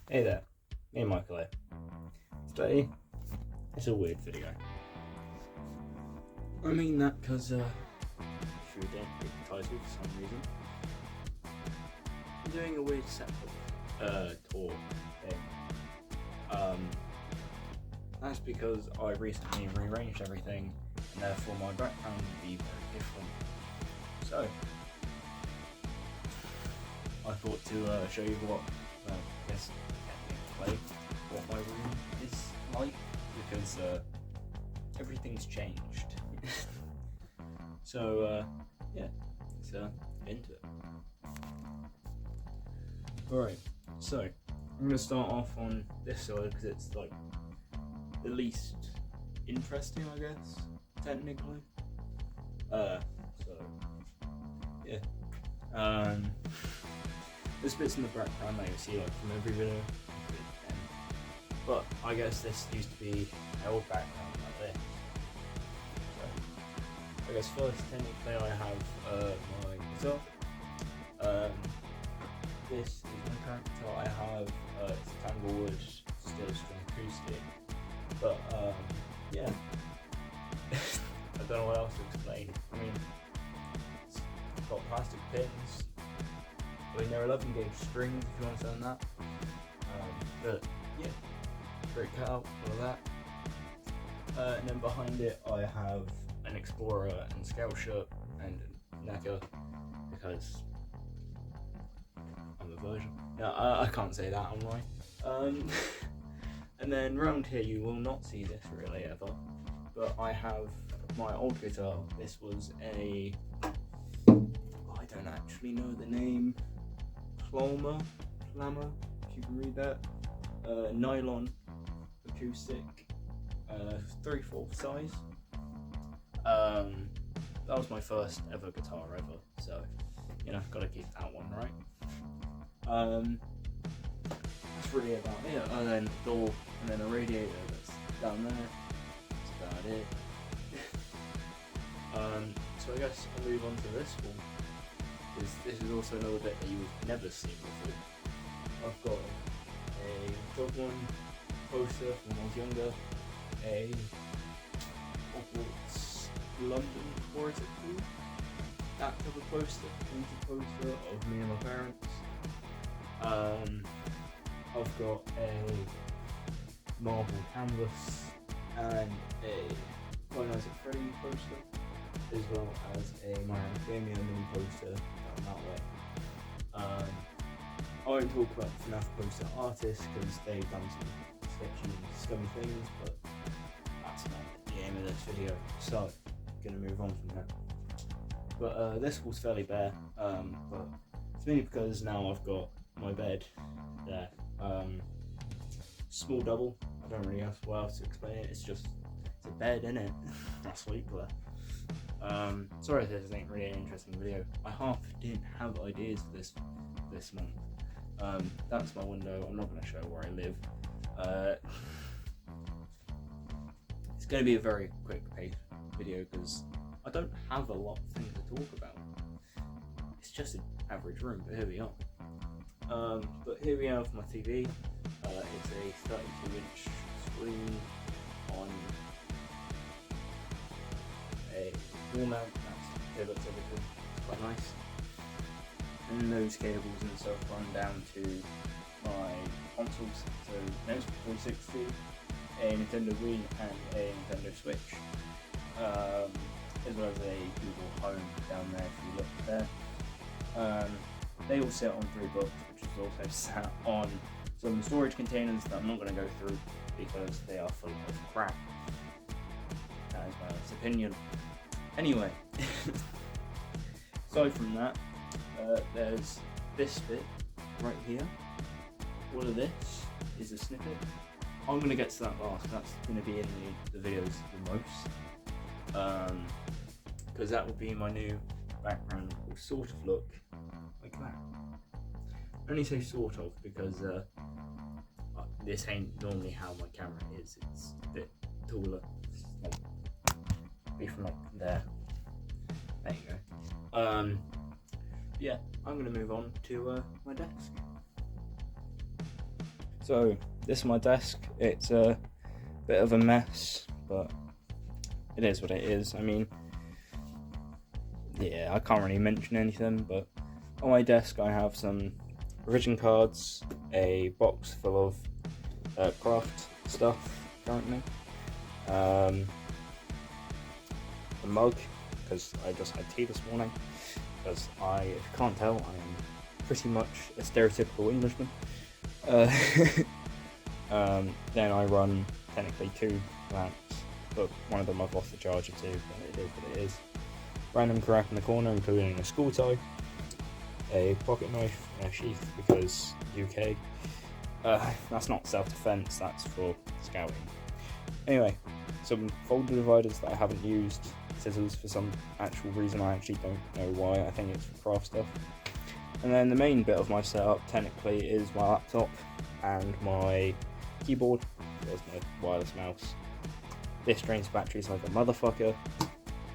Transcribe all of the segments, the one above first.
Hey there, me and Michael here. Today, it's a weird video. I mean that because, if you didn't read the title for some reason, I'm doing a weird setup, tour thing. That's because I recently rearranged everything, and therefore my background will be very different. So, I thought to show you what, I guess, technically, what my room is like, because everything's changed. So, yeah, let's into it. Alright, so I'm going to start off on this side because it's like the least interesting, I guess, technically. So, yeah. There's bits in the background that you see like from every video, but I guess this used to be my old background like this. So, I guess first, technically, I have my guitar. This is my current guitar. I have it's a Tanglewood steel string acoustic, but yeah, I don't know what else to explain. I mean, it's got plastic pins. I mean, they're 11 gauge strings if you understand that. But yeah, great cutout, all of that. And then behind it, I have an Explorer and Scout shirt and a necker because I'm a virgin. No, I can't say that, am I? And then round here, you will not see this really ever, but I have my old guitar. This was a, I don't actually know the name. Plama, if you can read that, nylon acoustic, 3/4 size. That was my first ever guitar ever, so you know, gotta keep that one right. That's really about it. And then a door, and then a radiator that's down there. That's about it. So I guess I'll move on to this one. This is also another bit that you've never seen before. I've got a Pokemon poster from when I was younger, a Hogwarts London, or is it called? That type of poster, poster of me and my parents. I've got a Marvel canvas and a Five Nights at Freddy's poster, as well as a My Academia mini poster down that way. I won't talk about the FNAF poster artists because they've done some sketchy and scummy things, but that's not the aim of this video, so I'm going to move on from that. But this was fairly bare, but it's mainly because now I've got my bed there. Small double, I don't really have what else to explain it, it's a bed, innit? I sleep there. Sorry if this ain't really an interesting video. I half didn't have ideas for this month. That's my window. I'm not going to show where I live. It's going to be a very quick paced video because I don't have a lot of things to talk about. It's just an average room, but here we are. But here we have my TV. It's a 32-inch screen on a wall mount that pivots everything. It's quite nice. And those cables and stuff run down to my consoles, so an Xbox 360, a Nintendo Wii and a Nintendo Switch, as well as a Google Home down there if you look there. They all sit on 3 books, which is also sat on some storage containers that I'm not going to go through because they are full of crap. That is my honest opinion. Anyway, aside from that, there's this bit right here. All of this is a snippet. I'm going to get to that last, that's going to be in the videos the most. Because that will be my new background, will sort of look like that. I only say sort of because this ain't normally how my camera is, it's a bit taller. Be from like there. There you go. Yeah, I'm going to move on to my desk. So this is my desk. It's a bit of a mess, but it is what it is. I mean, yeah, I can't really mention anything, but on my desk I have some revision cards, a box full of craft stuff currently, a mug, because I just had tea this morning, because if you can't tell, I am pretty much a stereotypical Englishman. Then I run technically 2 lamps, but one of them I've lost the charger to, but it is what it is. Random crap in the corner, including a school tie, a pocket knife, and a sheath, because UK. That's not self-defense, that's for scouting. Anyway, some folder dividers that I haven't used, scissors for some actual reason, I actually don't know why, I think it's for craft stuff. And then the main bit of my setup technically is my laptop and my keyboard. There's my wireless mouse. This drains batteries like a motherfucker.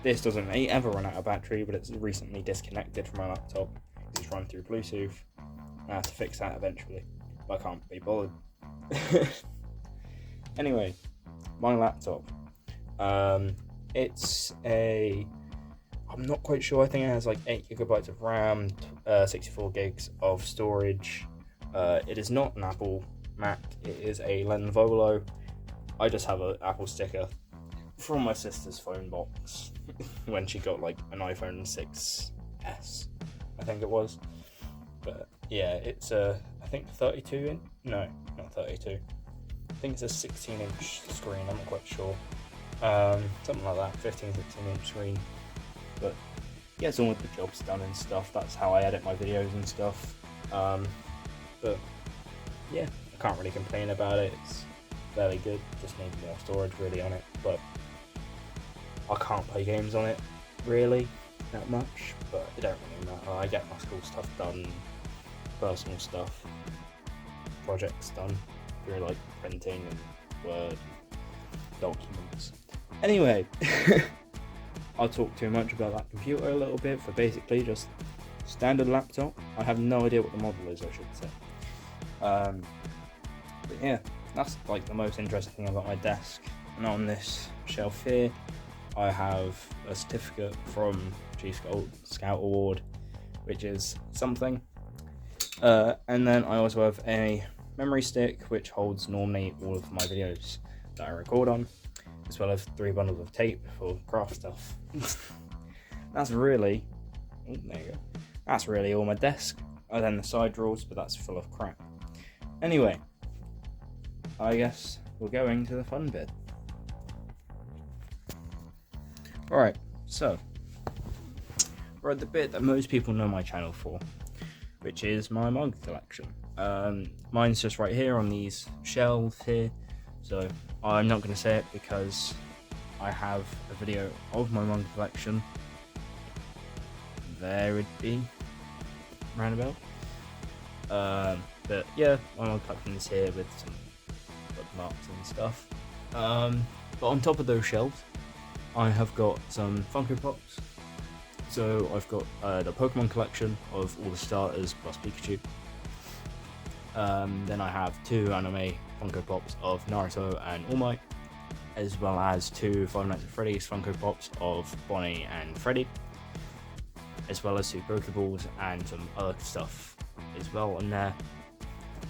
This doesn't ever run out of battery, but it's recently disconnected from my laptop. It's run through Bluetooth. I have to fix that eventually, but I can't be bothered. Anyway, my laptop. It's I'm not quite sure, I think it has like 8 gigabytes of RAM, 64 gigs of storage. It is not an Apple Mac, it is a Lenovo. I just have an Apple sticker from my sister's phone box when she got like an iPhone 6S, I think it was. But yeah, it's I think 32 inch, no, not 32. I think it's a 16-inch screen, I'm not quite sure. Something like that, 15-16-inch screen. But yeah, it's all with the jobs done and stuff. That's how I edit my videos and stuff. But yeah, I can't really complain about it. It's fairly good. Just need more storage really on it. But I can't play games on it really that much. But it don't really matter. I get my school stuff done, personal stuff, projects done through like printing and Word documents. Anyway. I'll talk too much about that computer a little bit for basically just standard laptop. I have no idea what the model is, I should say. But yeah, that's like the most interesting thing about my desk. And on this shelf here, I have a certificate from Chief Scout Award, which is something. And then I also have a memory stick, which holds normally all of my videos that I record on, as well as 3 bundles of tape for craft stuff. That's really, oh, there you go. That's really all my desk. And then the side drawers, but that's full of crap. Anyway, I guess we're going to the fun bit. Alright, so we're at the bit that most people know my channel for, which is my manga collection. Mine's just right here on these shelves here, so I'm not going to say it because I have a video of my manga collection. There it'd be, roundabout. But yeah, my manga collection is here with some bookmarks and stuff. But on top of those shelves, I have got some Funko Pops. So I've got the Pokemon collection of all the starters plus Pikachu. Then I have 2 anime Funko Pops of Naruto and All Might, as well as 2 Five Nights at Freddy's Funko Pops of Bonnie and Freddy, as well as 2 Pokeballs and some other stuff as well in there.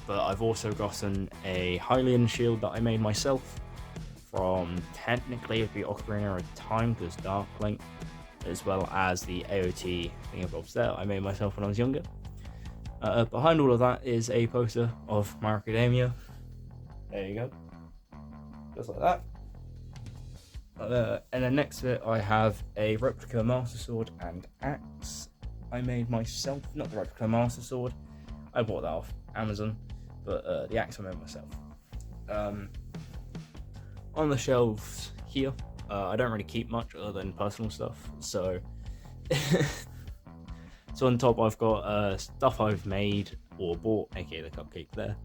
But I've also gotten a Hylian shield that I made myself from, technically it'd be Ocarina of Time because Dark Link, as well as the AOT thingamabobs there I made myself when I was younger. Behind all of that is a poster of My Academia. There you go. Just like that. And then next to it I have a replica Master Sword and axe I made myself. Not the replica Master Sword, I bought that off Amazon, but the axe I made myself. On the shelves here, I don't really keep much other than personal stuff, so so on top I've got stuff I've made or bought, aka the cupcake there,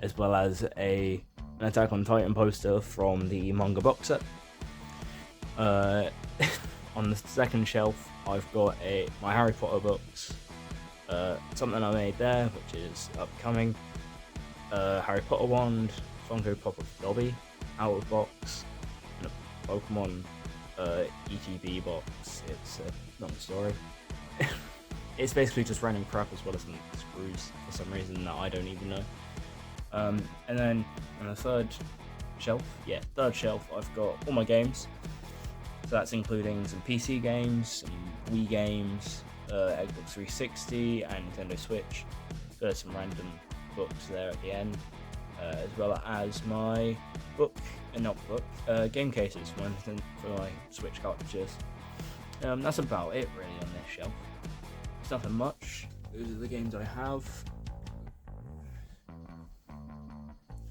as well as an Attack on Titan poster from the manga box set. On the second shelf I've got my Harry Potter books, something I made there which is upcoming, Harry Potter wand, Funko Pop of Dobby, out of box, and a Pokemon ETB box. It's a long story. It's basically just random crap as well as some screws for some reason that I don't even know. And then on the third shelf, I've got all my games. So that's including some PC games, some Wii games, Xbox 360 and Nintendo Switch. So there's some random books there at the end, as well as my game cases for my Switch cartridges. That's about it really on this shelf. It's nothing much. Those are the games I have.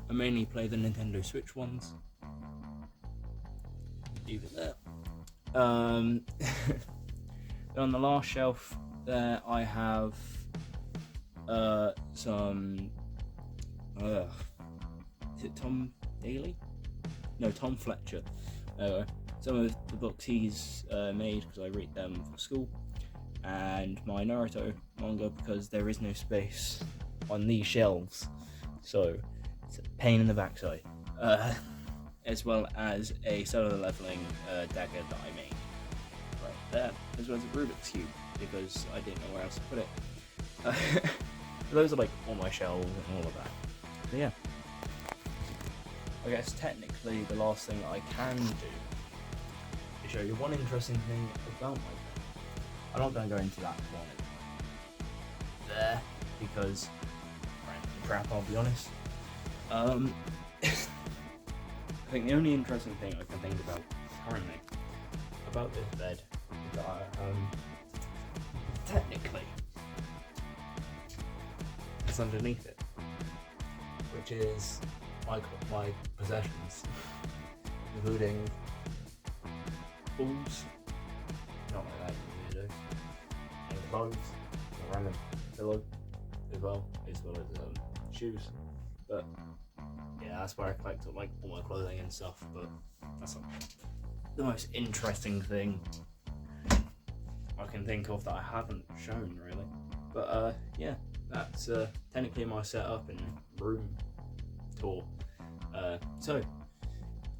I mainly play the Nintendo Switch ones. Leave it there. On the last shelf there I have some is it Tom Daly? No, Tom Fletcher. Some of the books he's made because I read them for school, and my Naruto manga because there is no space on these shelves, so it's a pain in the backside. As well as a solo leveling dagger that I made right there, as well as a Rubik's Cube because I didn't know where else to put it. Those are like all my shelves and all of that. So yeah, I guess technically the last thing I can do is show you one interesting thing about my pen. I'm not going to go into that one there because crap, I'll be honest. I think the only interesting thing I can think about currently about this bed is that technically it's underneath it, which is my possessions, including balls, not like that, you weirdo, and clothes, a random pillow as well as shoes, but yeah, that's where I collect like all my clothing and stuff, but that's not the most interesting thing I can think of that I haven't shown really. But yeah, that's technically my setup and room tour. So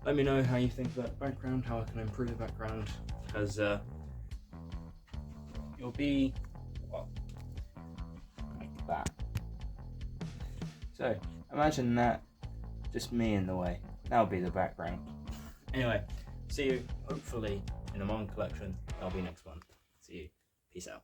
let me know how you think about the background, how I can improve the background, because you'll be, well, like that. So imagine that, just me in the way. That'll be the background. Anyway, see you hopefully in a manga collection. That'll be next month. See you. Peace out.